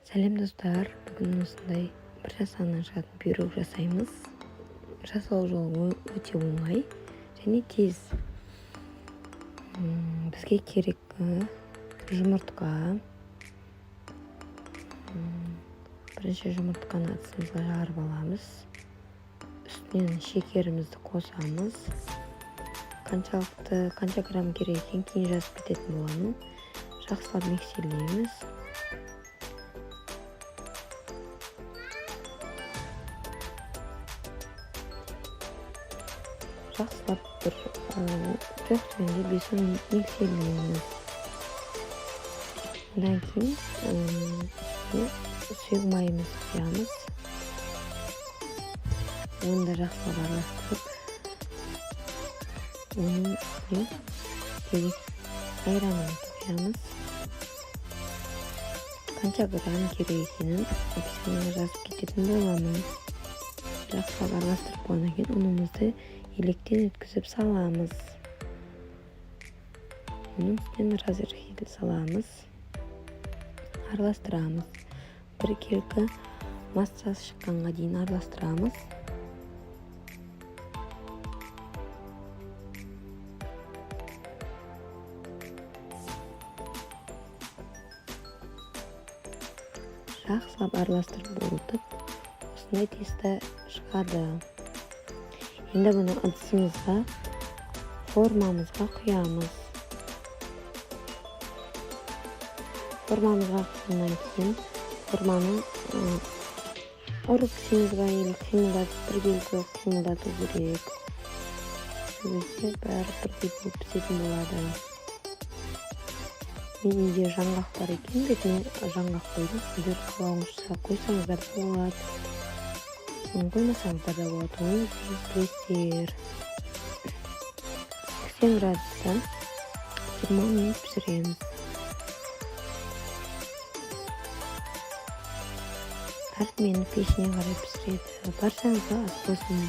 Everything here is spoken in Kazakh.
Сәлем достар, бүгін осындай бір жасағаннан шығатын пирог жасаймыз. Жасау жолы өте оңай және тез. Бізге керек жұмыртқа. Бірінші жұмыртқаны ыдысымызға жарып аламыз. Үстінен шекерімізді қосамыз. Қанша грамм керек екенін кейін жазып кететін боламын. Жақсылап миксерлейміз. Жақсылап бір жоқ дегенде 5-10 минут миксерлейміз. Одан кейін сұйық майымызды құямыз. Оны да жақсылап араластырып, оның үстіне айранымызды құямыз. Қанша грамм керек екенін описаниеге жазып кететін боламын. Жақсылап араластырып болғаннан кейін ұнымызды електен өткізіп саламыз. Оның үстінен разрыхитель саламыз. Араластырамыз. Бір келкі массасы шыққанға дейін араластырамыз. Жақсылап араластырып болдық. Осындай тесто шығады. Енді бұны ыдысымызға, формамызға құямыз. Формамызға құйғаннан кейін форманы ұрып қимылдатып, біркелкі қимылдату керек. Сол кезде бәрі бірдей болып пісетін болады. Мен үйде жаңғақ бар екен, бетіне жаңғақ қойдым. Сіздер қалауыңызша қойсаңыздар да болады. Қоймасаңыздар да болады. Оны білесіздер. 80 градуста 20 минут пісіреміз. Әркім мені пешіне қарай пісіреді. Баршаңызға ас болсын.